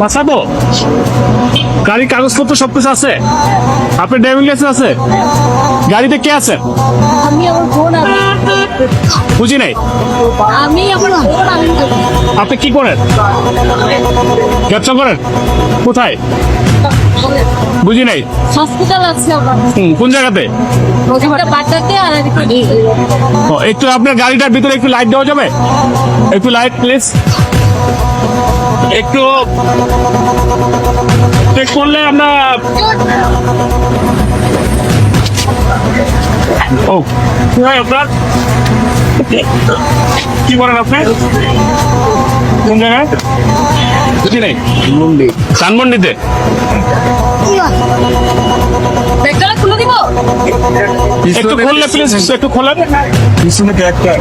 বাঁচাবো? গাড়ির কাগজপত্র সবকিছু আছে? আপনার ড্রাইভিং লাইসেন্স আছে? গাড়িতে কে আছে? আমি আমার বোন বুঝি নাই। আমি আমার বোন আপনি কি করেন? ব্যবসা করেন? কোথায়? বুঝি নাই। হসপিটাল আছে আমার কোন জায়গাতে? একটা বাটাতে আর একটা একটু আপনার গাড়িটার ভিতরে একটু লাইট দেওয়া যাবে? একটু লাইট প্লিজ। একটু চেক করলে আমরা ও কি হয় আপনার? কি করেন আপনি? কোন জায়গায়? বুঝি নাই। ধানমন্ডিতে। ব্যাগটা খুলে দিব একটু খুললে প্লিজ, একটু খোলেন। পিছনে একটা